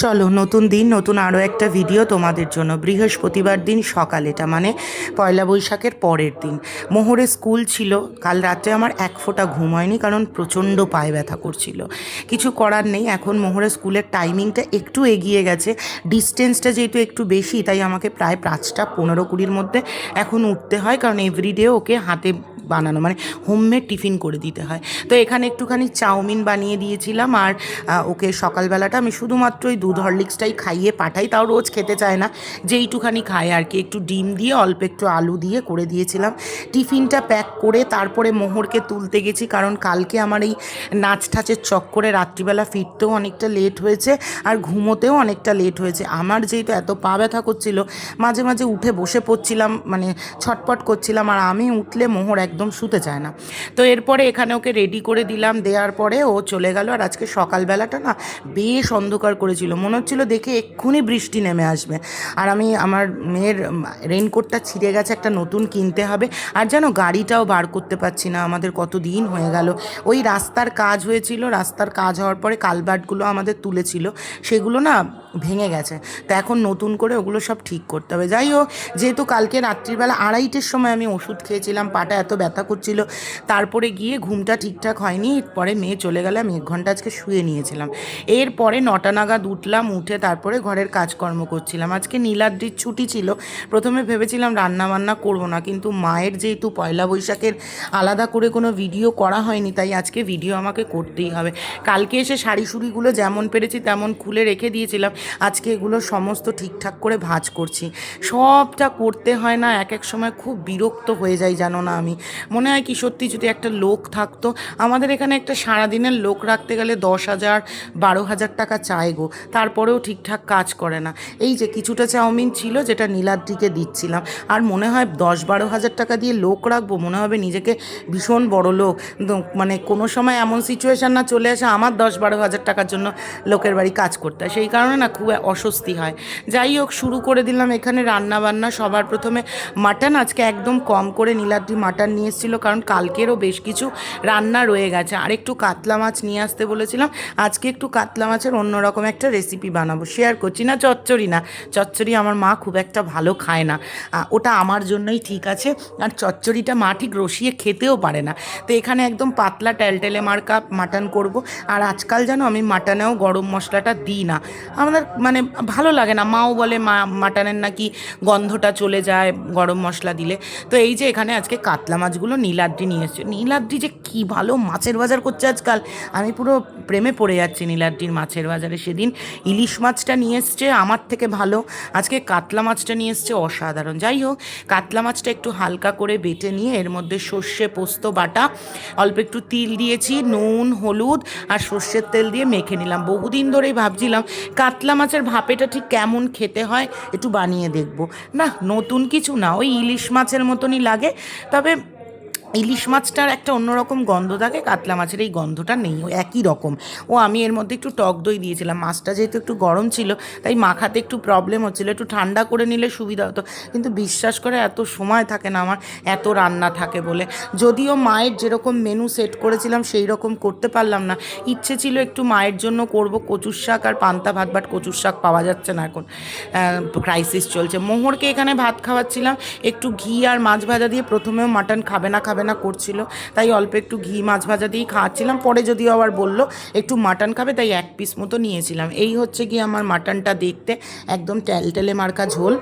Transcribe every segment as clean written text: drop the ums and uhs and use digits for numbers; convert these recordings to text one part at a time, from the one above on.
চলো নতুন দিন নতুন আরও একটা ভিডিও তোমাদের জন্য। বৃহস্পতিবার দিন সকাল, এটা মানে পয়লা বৈশাখের পরের দিন। মোহরে স্কুল ছিল। কাল রাত্রে আমার এক ফোঁটা ঘুম হয়নি, কারণ প্রচণ্ড পায়ে ব্যথা করছিল। কিছু করার নেই, এখন মোহরে স্কুলের টাইমিংটা একটু এগিয়ে গেছে। ডিস্টেন্সটা যেহেতু একটু বেশি, তাই আমাকে প্রায় 5:15-20 মধ্যে এখন উঠতে হয়, কারণ এভরিডে ওকে হাতে বানানো মানে হোমমেড টিফিন করে দিতে হয়। তো এখানে একটুখানি চাউমিন বানিয়ে দিয়েছিলাম, আর ওকে সকালবেলাটা আমি শুধুমাত্র ওই দুধ হরলিক্সটাই খাইয়ে পাঠাই, তাও রোজ খেতে চায় না, যেইটুখানি খায় আর কি, একটু ডিম দিয়ে অল্প একটু আলু দিয়ে করে দিয়েছিলাম। টিফিনটা প্যাক করে তারপরে মোহরকে তুলতে গেছি, কারণ কালকে আমার এই নাচ ঠাচের চক্করে রাত্রিবেলা ফিরতেও অনেকটা লেট হয়েছে, আর ঘুমোতেও অনেকটা লেট হয়েছে। আমার যেহেতু এত পা ব্যথা করছিল, মাঝে মাঝে উঠে বসে পড়ছিলাম, মানে ছটপট করছিলাম, আর আমি উঠলে মোহর একদম শুতে চায় না। তো এরপরে এখানে ওকে রেডি করে দিলাম, দেওয়ার পরে ও চলে গেল। আর আজকে সকালবেলাটা না বেশ অন্ধকার করেছিল, মনে হচ্ছিল দেখে এক্ষুনি বৃষ্টি নেমে আসবে। আর আমি আমার মেয়ের রেইনকোটটা ছিঁড়ে গেছে, একটা নতুন কিনতে হবে। আর যেন গাড়িটাও বার করতে পারছি না, আমাদের কত দিন হয়ে গেল। ওই রাস্তার কাজ হয়েছিল, রাস্তার কাজ হওয়ার পরে কালভার্টগুলো আমাদের তুলেছিল, সেগুলো না ভেঙে গেছে। তো এখন নতুন করে ওগুলো সব ঠিক করতে হবে। যাই হোক, যেহেতু কালকে রাত্রিবেলা 2:30-এর সময় আমি ওষুধ খেয়েছিলাম, পাটা এত ব্যথা করছিল, তারপরে গিয়ে ঘুমটা ঠিকঠাক হয়নি। পরে মেয়ে চলে গেলে আমি 1 ঘন্টা আজকে শুয়ে নিয়েছিলাম। এরপরে 9টা নাগাদ উঠলাম, উঠে তারপরে ঘরের কাজকর্ম করছিলাম। আজকে নীলাদ্রির ছুটি ছিল। প্রথমে ভেবেছিলাম রান্না বান্না করবো না, কিন্তু মায়ের যেহেতু পয়লা বৈশাখের আলাদা করে কোনো ভিডিও করা হয়নি, তাই আজকে ভিডিও আমাকে করতেই হবে। কালকে এসে শাড়ি শুড়িগুলো যেমন পেরেছি তেমন খুলে রেখে দিয়েছিলাম, আজকে এগুলো সমস্ত ঠিকঠাক করে ভাঁজ করছি। সবটা করতে হয় না, এক এক সময় খুব বিরক্ত হয়ে যাই, জানো না। আমি মনে হয় কি সত্যি যদি একটা লোক থাকতো। আমাদের এখানে একটা সারাদিনের লোক রাখতে গেলে 10,000-12,000 টাকা চাই গো, তারপরেও ঠিকঠাক কাজ করে না। এই যে কিছুটা চাউমিন ছিল, যেটা নীলাদ্রিকে দিচ্ছিলাম, আর মনে হয় 10-12 হাজার টাকা দিয়ে লোক রাখবো, মনে হবে নিজেকে ভীষণ বড় লোক। মানে কোনো সময় এমন সিচুয়েশান না চলে আসে আমার 10-12 হাজার টাকার জন্য লোকের বাড়ি কাজ করতে হয়, সেই কারণে না খুব অস্বস্তি হয়। যাই হোক, শুরু করে দিলাম এখানে রান্না বান্না। সবার প্রথমে মাটন, আজকে একদম কম করে নীলাদ্রি মাটন নিয়ে এসেছিলো, কারণ কালকেরও বেশ কিছু রান্না রয়ে গেছে। আর একটু কাতলা মাছ নিয়ে আসতে বলেছিলাম, আজকে একটু কাতলা মাছের অন্যরকম একটা রেসিপি বানাবো, শেয়ার করছি। না চচ্চড়ি, না চচ্চড়ি আমার মা খুব একটা ভালো খায় না, ওটা আমার জন্যই ঠিক আছে। আর চচ্চড়িটা মা ঠিক রসিয়ে খেতেও পারে না। তো এখানে একদম পাতলা টেলটেলে মার্কা মাটন করব। আর আজকাল যেন আমি মাটনেও গরম মশলাটা দিই না, আমাদের মানে ভালো লাগে না। মাও বলে মাটনের নাকি গন্ধটা চলে যায় গরম মশলা দিলে। তো এই যে এখানে আজকে কাতলা মাছগুলো নীলাদ্রি নিয়ে এসছে। নীলাদ্রি যে কী ভালো মাছের বাজার করছে আজকাল, আমি পুরো প্রেমে পড়ে যাচ্ছি নীলাদ্রির মাছের বাজারে। সেদিন ইলিশ মাছটা নিয়ে এসছে আমার থেকে ভালো, আজকে কাতলা মাছটা নিয়ে এসছে অসাধারণ। যাই হোক, কাতলা মাছটা একটু হালকা করে বেটে নিয়ে এর মধ্যে সর্ষে পোস্ত বাটা, অল্প একটু তিল দিয়েছি, নুন হলুদ আর সর্ষের তেল দিয়ে মেখে নিলাম। বহুদিন ধরেই ভাবছিলাম কাতলা মাছের ভাপেটা ঠিক কেমন খেতে হয়, একটু বানিয়ে দেখব। না, নতুন কিছু না, ওই ইলিশ মাছের মতনই লাগে, তবে ইলিশ মাছটার একটা অন্যরকম গন্ধ থাকে, কাতলা মাছের এই গন্ধটা নেই, ও একই রকম। আমি এর মধ্যে একটু টক দই দিয়েছিলাম। মাছটা যেহেতু একটু গরম ছিল, তাই মাখাতে একটু প্রবলেম হচ্ছিলো, একটু ঠান্ডা করে নিলে সুবিধা হতো। কিন্তু বিশ্বাস করে এত সময় থাকে না আমার, এত রান্না থাকে বলে। যদিও মায়ের যেরকম মেনু সেট করেছিলাম সেই রকম করতে পারলাম না। ইচ্ছে ছিল একটু মায়ের জন্য করব কচুর শাক আর পান্তা ভাত, বাট কচুর শাক পাওয়া যাচ্ছে না এখন, ক্রাইসিস চলছে। মোহরকে এখানে ভাত খাওয়াচ্ছিলাম একটু ঘি আর মাছ ভাজা দিয়ে। প্রথমেও মাটন খাবে না খাবে না করছিল, তাই অল্প একটু ঘি মাছ ভাজা দিয়েই খাওয়াচ্ছিলাম। পরে যদিও আবার বলল একটু মাটন খাবে, তাই 1 পিস মতো নিয়েছিলাম। এই হচ্ছে কি আমার মাটনটা দেখতে, একদম টেলটেলে মার্কা ঝোল।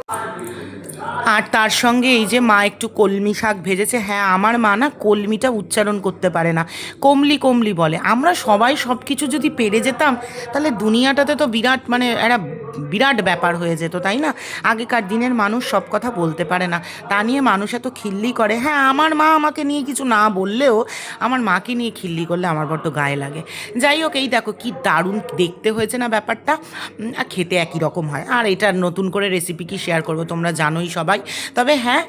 আর তার সঙ্গে এই যে মা একটু কলমি শাক ভেজেছে। হ্যাঁ, আমার মা না কলমিটা উচ্চারণ করতে পারে না, কমলি কমলি বলে। আমরা সবাই সব কিছু যদি পেরে যেতাম, তাহলে দুনিয়াটাতে তো বিরাট মানে একটা বিরাট ব্যাপার হয়ে যেত, তাই না? আগেকার দিনের মানুষ সব কথা বলতে পারে না, তা নিয়ে মানুষ এত খিল্লি করে। হ্যাঁ, আমার মা আমাকে নিয়ে কিছু না বললেও আমার মাকে নিয়ে খিল্লি করলে আমার বড্ড গায়ে লাগে। যাই হোক, এই দেখো কি দারুণ দেখতে হয়েছে না ব্যাপারটা, আর খেতে একই রকম হয়। আর এটা নতুন করে রেসিপি কি শেয়ার করবো, তোমরা জানোই সবাই। তবে হ্যাঁ,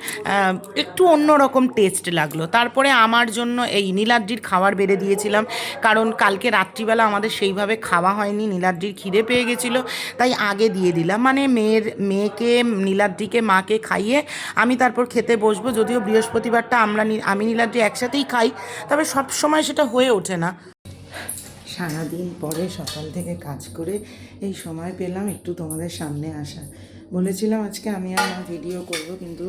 একটু অন্য রকম টেস্ট লাগলো। তারপরে আমার জন্য এই নীলাদ্রির খাবার বেড়ে দিয়েছিলাম, কারণ কালকে রাত্রিবেলা আমাদের সেইভাবে খাওয়া হয়নি, নীলাদ্রির খিদে পেয়ে গেছিলো, তাই আগে দিয়ে দিলাম। মানে মেয়েকে নীলাদ্রিকে মাকে খাইয়ে আমি তারপর খেতে বসবো। যদিও বৃহস্পতিবারটা আমি নীলাদ্রি একসাথেই খাই, তবে সব সময় সেটা হয়ে ওঠে না। সারাদিন পরে সকাল থেকে কাজ করে এই সময় পেলাম একটু তোমাদের সামনে আসা। বলেছিলাম আজকে আমি আমার ভিডিও করব, কিন্তু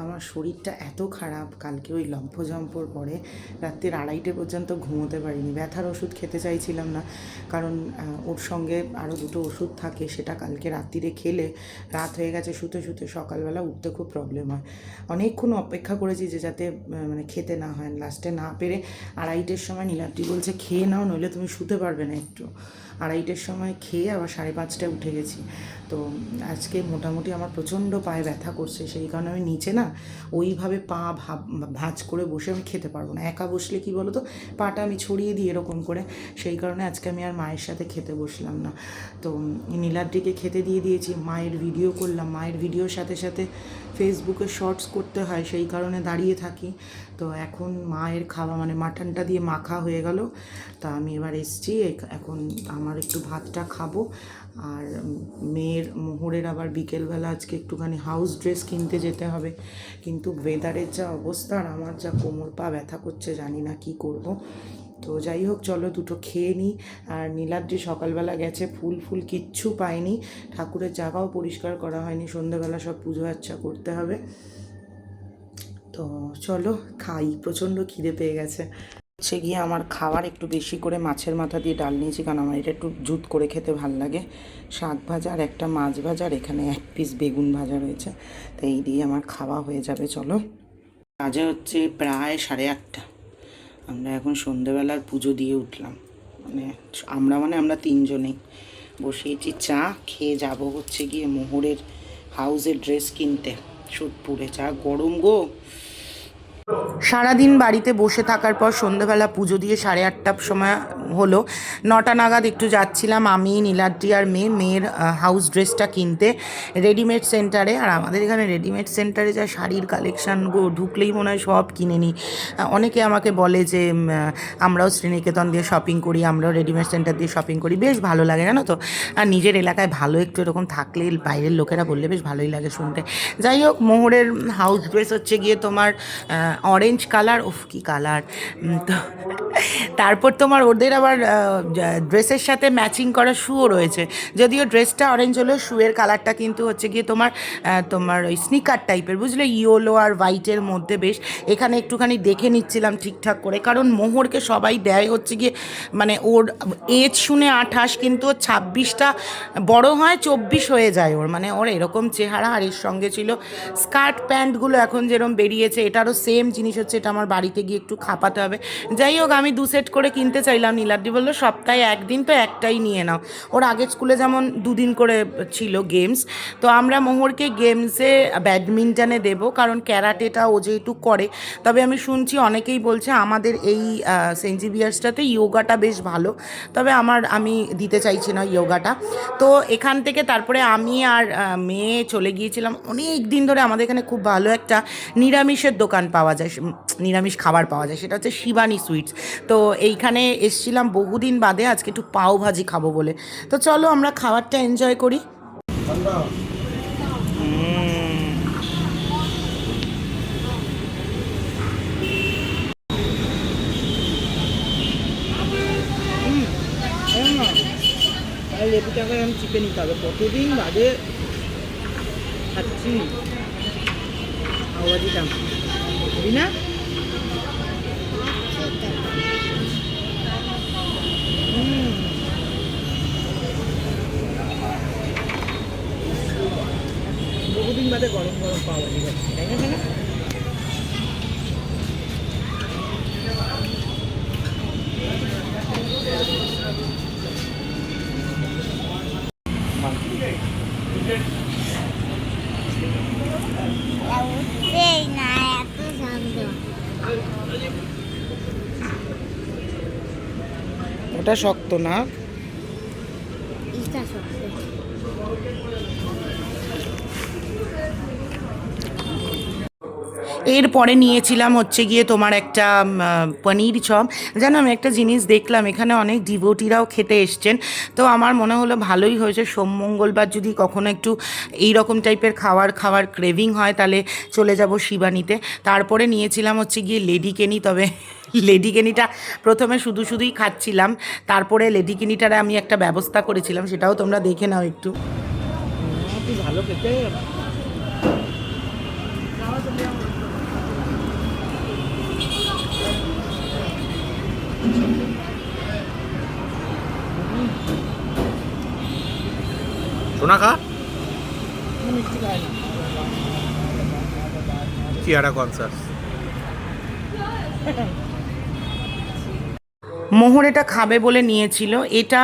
আমার শরীরটা এত খারাপ, কালকে ওই লম্ফঝম্পর পরে রাত্রির 2:30 পর্যন্ত ঘুমোতে পারিনি। ব্যথার ওষুধ খেতে চাইছিলাম না, কারণ ওর সঙ্গে আরও 2টো ওষুধ থাকে, সেটা কালকে রাত্রিরে খেলে রাত হয়ে গেছে, শুতে শুতে সকালবেলা উঠতে খুব প্রবলেম হয়। অনেকক্ষণ অপেক্ষা করেছি যে যাতে মানে খেতে না হয়, লাস্টে না পেরে 2:30-এর সময় নীলাদ্রি বলছে খেয়ে নাও, নইলে তুমি শুতে পারবে না। একটু 2:30-এর সময় খেয়ে আবার 5:30টায় উঠে গেছি। তো আজকে মোটামুটি আমার প্রচণ্ড পায়ে ব্যথা করছে, সেই কারণে আমি নিচে না ওইভাবে পা ভাঁজ করে বসে আমি খেতে পারবো না। একা বসলে কি বলো তো, পাটা আমি ছড়িয়ে দিই এরকম করে, সেই কারণে আজকে আমি আর মায়ের সাথে খেতে বসলাম না। তো নীলাদ্রিকে খেতে দিয়ে দিয়েছি, মায়ের ভিডিও করলাম, মায়ের ভিডিওর সাথে সাথে ফেসবুকে শর্টস করতে হয়, সেই কারণে দাঁড়িয়ে থাকি। তো এখন মায়ের খাওয়া মানে মাটনটা দিয়ে মাখা হয়ে গেল, তা আমি এবার এসছি, এখন আমার একটু ভাতটা খাবো। আর মেয়ের মোহরের আবার বিকেলবেলা আজকে একটুখানি হাউস ড্রেস কিনতে যেতে হবে, কিন্তু ওয়েদারের যা অবস্থা আর আমার যা কোমর পা ব্যথা করছে, জানি না কি করব। তো যাই হোক, চলো দুটো খেয়ে নিই। আর নীলাদ্রি সকালবেলা গেছে, ফুল কিচ্ছু পায়নি, ঠাকুরের জায়গাও পরিষ্কার করা হয়নি, সন্ধ্যেবেলা সব পুজো আচ্ছা করতে হবে। তো চলো খাই, প্রচণ্ড খিদে পেয়ে গেছে। হচ্ছে গিয়ে আমার খাবার একটু বেশি করে মাছের মাথা দিয়ে ডাল নিয়েছি, কারণ আমার এটা একটু জুত করে খেতে ভাল লাগে। শাক ভাজা আর একটা মাছ ভাজা, আর এখানে 1 পিস বেগুন ভাজা রয়েছে, তো এই দিয়ে আমার খাওয়া হয়ে যাবে। চলো, বাজে হচ্ছে প্রায় 8:30। আমরা এখন সন্ধেবেলার পুজো দিয়ে উঠলাম, আমরা 3জনেই বসিয়েছি চা খেয়ে যাব হচ্ছে গিয়ে মোহরের হাউসের ড্রেস কিনতে সোদপুরে। চা গরম গো। সারাদিন বাড়িতে বসে থাকার পর সন্ধ্যেবেলা পুজো দিয়ে 8:30টার সময় হলো, 9টা নাগাদ একটু যাচ্ছিলাম আমি, নীলাদ্রি আর মেয়ের হাউস ড্রেসটা কিনতে রেডিমেড সেন্টারে। আর আমাদের এখানে রেডিমেড সেন্টারে যা শাড়ির কালেকশান গো, ঢুকলেই মনে হয় সব কিনে নিই। অনেকে আমাকে বলে যে আমরাও শ্রীনিকেতন দিয়ে শপিং করি, আমরাও রেডিমেড সেন্টার দিয়ে শপিং করি, বেশ ভালো লাগে জানো তো। আর নিজের এলাকায় ভালো একটু এরকম থাকলে বাইরের লোকেরা বললে বেশ ভালোই লাগে শুনতে। যাই হোক, মোহরের হাউস ড্রেস হচ্ছে গিয়ে তোমার অরেঞ্জ কালার, উফ কি কালার। তো তারপর তোমার ওদের আবার ড্রেসের সাথে ম্যাচিং করা শুও রয়েছে, যদিও ড্রেসটা অরেঞ্জ হলেও শুয়ের কালারটা কিন্তু হচ্ছে গিয়ে তোমার ওই স্নিকার টাইপের, বুঝলে, ইয়েলো আর হোয়াইটের মধ্যে। বেশ এখানে একটুখানি দেখে নিচ্ছিলাম ঠিকঠাক করে, কারণ মোহরকে সবাই দেয় হচ্ছে গিয়ে মানে ওর এজ শুনে 28, কিন্তু ওর 26টা বড় হয় 24 হয়ে যায় ওর, মানে ওর এরকম চেহারা। আর এর সঙ্গে ছিল স্কার্ট প্যান্টগুলো এখন যেরকম বেরিয়েছে, এটারও সেম জিনিস হচ্ছে, এটা আমার বাড়িতে গিয়ে একটু খাপাতে হবে। যাই হোক, আমি 2 সেট করে কিনতে চাইলাম, নীলাদ্রি বললো সপ্তাহে 1 দিন তো একটাই নিয়ে নাও। ওর আগের স্কুলে যেমন 2 দিন করে ছিল গেমস, তো আমরা মোহরকে গেমসে ব্যাডমিন্টনে দেবো, কারণ ক্যারাটেটা ও যেহেতু করে। তবে আমি শুনছি অনেকেই বলছে আমাদের এই সেন্ট জেভিয়ার্সটাতে ইয়োগাটা বেশ ভালো, তবে আমি দিতে চাইছি না ইয়োগাটা। তো এখান থেকে তারপরে আমি আর মেয়ে চলে গিয়েছিলাম, অনেক দিন ধরে আমাদের এখানে খুব ভালো একটা নিরামিষের দোকান পাওয়া যায়, নিরামিষ খাবার পাওয়া যায়, সেটা হচ্ছে শিবানী সুইটস। তো এইখানে এসছিলাম বহুদিন বাদে, আজকে একটু পাও ভাজি খাবো বলে। তো চলো আমরা খাবারটা এনজয় করি। লেবুটাকে আমি চিপে নিতে হবে, কতদিন বাদে খাচ্ছি পাওভাজিটা, বুঝলি না? বহুদিন বাদে গরম গরম পাওভাজি খাচ্ছি, তাই না? ওটা শক্ত না, এরপরে নিয়েছিলাম হচ্ছে গিয়ে তোমার একটা পনির চপ। জানো, আমি একটা জিনিস দেখলাম, এখানে অনেক ডিভোটিরাও খেতে এসছেন, তো আমার মনে হলো ভালোই হয়েছে। মঙ্গলবার যদি কখনো একটু এই রকম টাইপের খাওয়ার ক্রেভিং হয়, তাহলে চলে যাব শিবানীতে। তারপরে নিয়েছিলাম হচ্ছে গিয়ে লেডি কেনি, তবে লেডিকেনিটা প্রথমে শুধু শুধুই খাচ্ছিলাম, তারপরে লেডিকেনিটারে আমি একটা ব্যবস্থা করেছিলাম, সেটাও তোমরা দেখে নাও একটু। তুই ভালো খেতে। সোনা খা চিয়ারা কনসার্ট। মোহর এটা খাবে বলে নিয়েছিল। এটা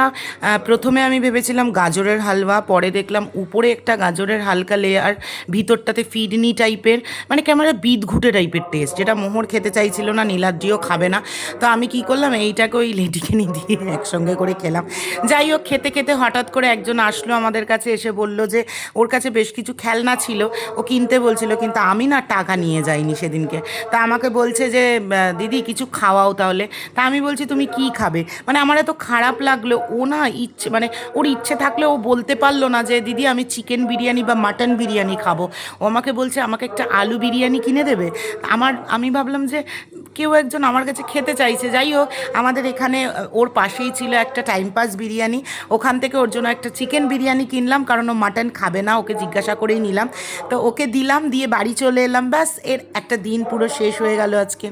প্রথমে আমি ভেবেছিলাম গাজরের হালুয়া, পরে দেখলাম উপরে একটা গাজরের হালকা লেয়ার, ভিতরটাতে ফিডনি টাইপের, মানে কেমন বিদ ঘুটে টাইপের টেস্ট, যেটা মোহর খেতে চাইছিল না, নীলাদ্রিও খাবে না। তো আমি কি করলাম, এইটাকে ওই লেডিকেনি দিয়ে একসঙ্গে করে খেলাম। যাই হোক, খেতে খেতে হঠাৎ করে একজন আসলো আমাদের কাছে, এসে বলল যে ওর কাছে বেশ কিছু খেলনা ছিল, ও কিনতে বলছিল, কিন্তু আমি না টাকা নিয়ে যাইনি সেদিনকে। তা আমাকে বলছে যে দিদি কিছু খাওয়াও তাহলে। তা আমি বলছি তুমি কি খাবে, মানে আমার এত খারাপ লাগলো। ও না ইচ্ছে, মানে ওর ইচ্ছে থাকলে ও বলতে পারলো না যে দিদি আমি চিকেন বিরিয়ানি বা মাটন বিরিয়ানি খাবো। ও আমাকে বলছে আমাকে একটা আলু বিরিয়ানি কিনে দেবে। আমি ভাবলাম যে কেউ একজন আমার কাছে খেতে চাইছে। যাই হোক, আমাদের এখানে ওর পাশেই ছিল একটা টাইম পাস বিরিয়ানি, ওখান থেকে ওর জন্য একটা চিকেন বিরিয়ানি কিনলাম, কারণ ও মাটন খাবে না, ওকে জিজ্ঞাসা করেই নিলাম। তো ওকে দিলাম, দিয়ে বাড়ি চলে এলাম, ব্যাস এর একটা দিন পুরো শেষ হয়ে গেল আজকে।